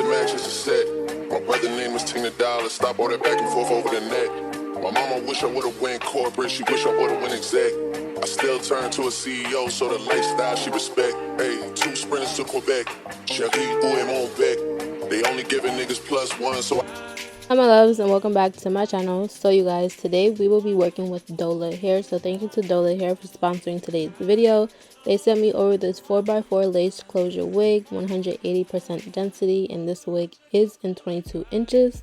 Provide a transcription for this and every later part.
match is a set. My brother name was Dola. Stop all that back and forth over the net. My mama wish I would've went corporate. She wish I would've went exec. I still turn to a CEO, so the lifestyle she respect. Hey, 2 sprints to Quebec. Cherie ou et mon bec. They only giving niggas +1, so Hi my loves, and welcome back to my channel. So you guys, today we will be working with Dola hair. So thank you to Dola hair for sponsoring today's video. They sent me over this 4x4 lace closure wig, 180% density, and this wig is in 22 inches.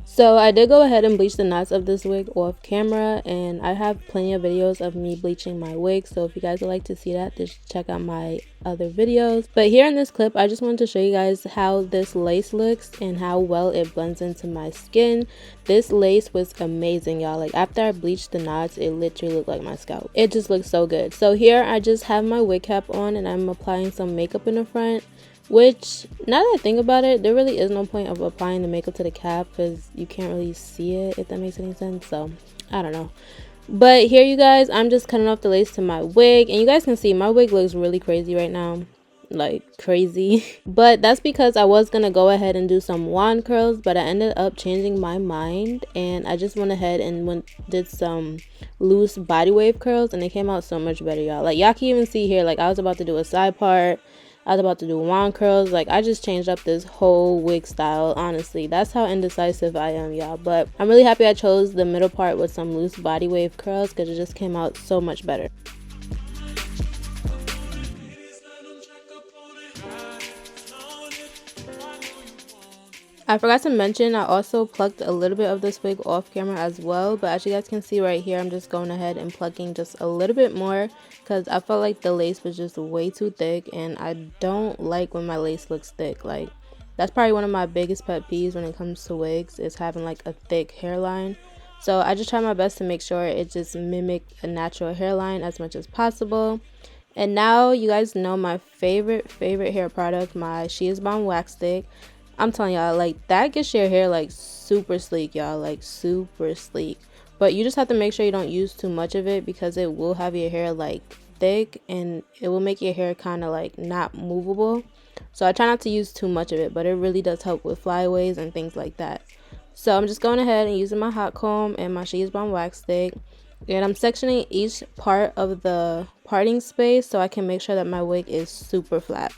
So I did go ahead and bleach the knots of this wig off camera, and I have plenty of videos of me bleaching my wig, so if you guys would like to see that, just check out my other videos. But here in this clip, I just wanted to show you guys how this lace looks and how well it blends into my skin. This lace was amazing, y'all. Like, after I bleached the knots, it literally looked like my scalp. It just looks so good. So here I just have my wig cap on and I'm applying some makeup in the front. Which, now that I think about it, there really is no point of applying the makeup to the cap because you can't really see it, if that makes any sense. So, I don't know. But here, you guys, I'm just cutting off the lace to my wig. And you guys can see my wig looks really crazy right now. Like, crazy. But that's because I was going to go ahead and do some wand curls. But I ended up changing my mind. And I just went ahead and did some loose body wave curls. And they came out so much better, y'all. Like, y'all can even see here, like, I was about to do a side part. I was about to do wand curls. Like, I just changed up this whole wig style, honestly. That's how indecisive I am, y'all. But I'm really happy I chose the middle part with some loose body wave curls because it just came out so much better. I forgot to mention, I also plucked a little bit of this wig off camera as well, but as you guys can see right here, I'm just going ahead and plucking just a little bit more because I felt like the lace was just way too thick, and I don't like when my lace looks thick. Like, that's probably one of my biggest pet peeves when it comes to wigs, is having like a thick hairline. So I just try my best to make sure it just mimic a natural hairline as much as possible. And now you guys know my favorite hair product, my She Is Bomb wax stick. I'm telling y'all, like, that gets your hair like super sleek, y'all, like super sleek. But you just have to make sure you don't use too much of it because it will have your hair like thick and it will make your hair kind of like not movable. So I try not to use too much of it, but it really does help with flyaways and things like that. So I'm just going ahead and using my hot comb and my She Is Bomb wax stick, and I'm sectioning each part of the parting space so I can make sure that my wig is super flat.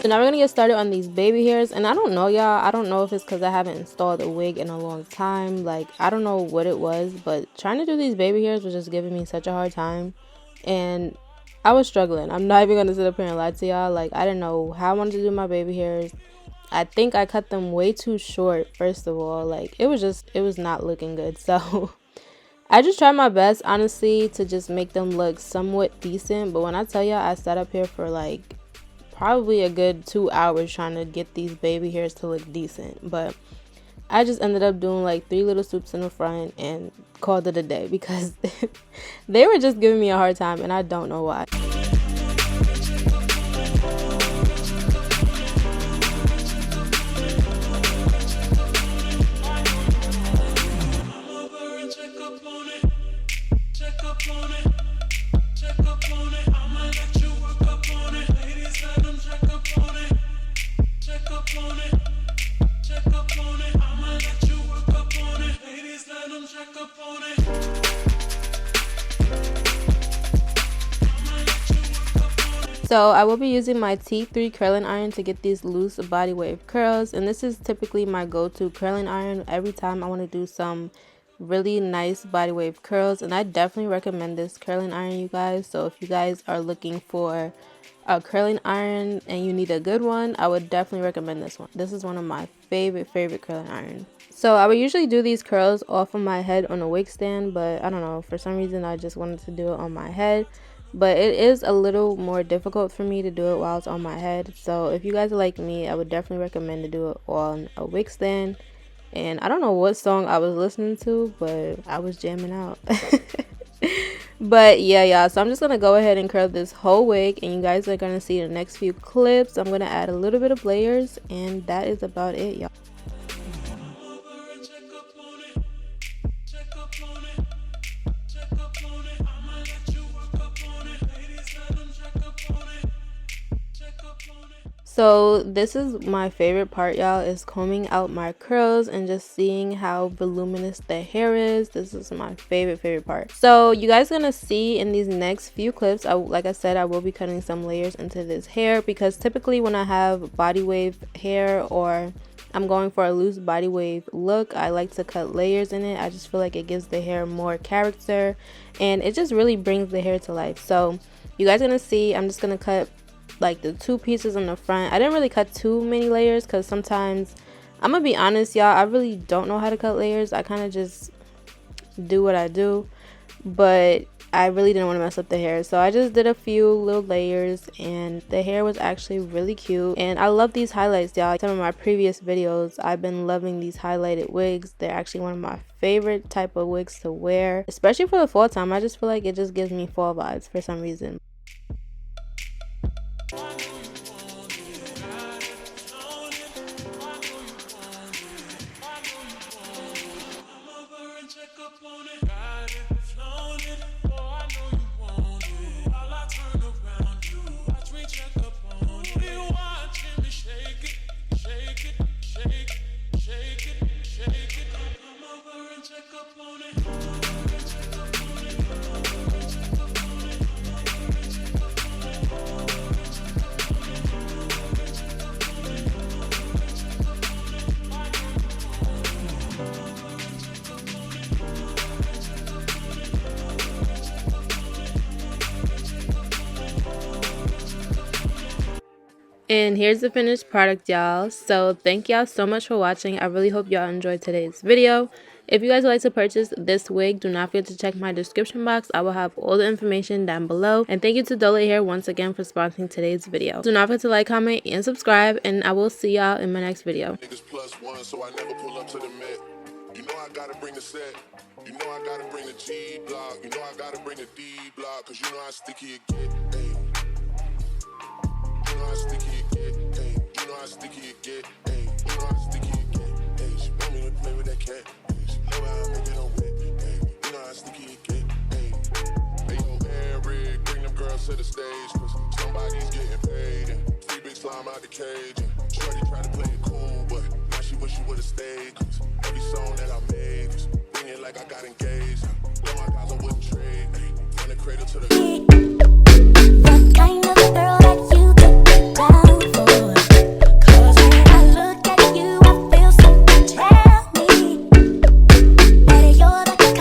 So now we're gonna get started on these baby hairs, and I don't know, y'all, I don't know if it's because I haven't installed a wig in a long time. Like, I don't know what it was, but trying to do these baby hairs was just giving me such a hard time, and I was struggling. I'm not even gonna sit up here and lie to y'all. Like, I didn't know how I wanted to do my baby hairs. I think I cut them way too short, first of all. Like, it was not looking good. So I just tried my best, honestly, to just make them look somewhat decent. But when I tell y'all, I sat up here for like probably a good 2 hours trying to get these baby hairs to look decent. But I just ended up doing like 3 little swoops in the front and called it a day because they were just giving me a hard time, and I don't know why. So I will be using my T3 curling iron to get these loose body wave curls, and this is typically my go-to curling iron every time I want to do some really nice body wave curls. And I definitely recommend this curling iron, you guys. So if you guys are looking for a curling iron and you need a good one, I would definitely recommend this one. This is one of my favorite curling irons. So I would usually do these curls off of my head on a wig stand, but I don't know, for some reason I just wanted to do it on my head. But it is a little more difficult for me to do it while it's on my head. So if you guys are like me, I would definitely recommend to do it on a wig stand. And I don't know what song I was listening to, but I was jamming out. But yeah, y'all, so I'm just gonna go ahead and curl this whole wig, and you guys are gonna see the next few clips. I'm gonna add a little bit of layers, and that is about it, y'all. So this is my favorite part, y'all, is combing out my curls and just seeing how voluminous the hair is. This is my favorite part. So you guys are gonna see in these next few clips, like I said, I will be cutting some layers into this hair, because typically when I have body wave hair or I'm going for a loose body wave look, I like to cut layers in it. I just feel like it gives the hair more character and it just really brings the hair to life. So you guys are gonna see, I'm just gonna cut like the two pieces on the front. I didn't really cut too many layers because sometimes, I'm gonna be honest, y'all, I really don't know how to cut layers. I kind of just do what I do, but I really didn't want to mess up the hair, so I just did a few little layers, and the hair was actually really cute. And I love these highlights, y'all. Some of my previous videos, I've been loving these highlighted wigs. They're actually one of my favorite type of wigs to wear, especially for the fall time. I just feel like it just gives me fall vibes for some reason. And here's the finished product, y'all. So thank y'all so much for watching. I really hope y'all enjoyed today's video. If you guys would like to purchase this wig, do not forget to check my description box. I will have all the information down below. And thank you to Dolahair once again for sponsoring today's video. Do not forget to like, comment, and subscribe, and I will see y'all in my next video. +1, so I never pull up to the Met. You know I gotta bring the set. You know I gotta bring the G block. You know I gotta bring the D block, cause you know how sticky it get. Hey. You know how sticky it get. Hey. You know how sticky it get. Hey. You know how sticky it get. Hey. She want me to play with that cat. Hey. She know how I make it on wet. Hey. You know how sticky it get. Hey. Hey, yo, hair rig, bring them girls to the stage, cause somebody's getting paid. And free big slime out the cage.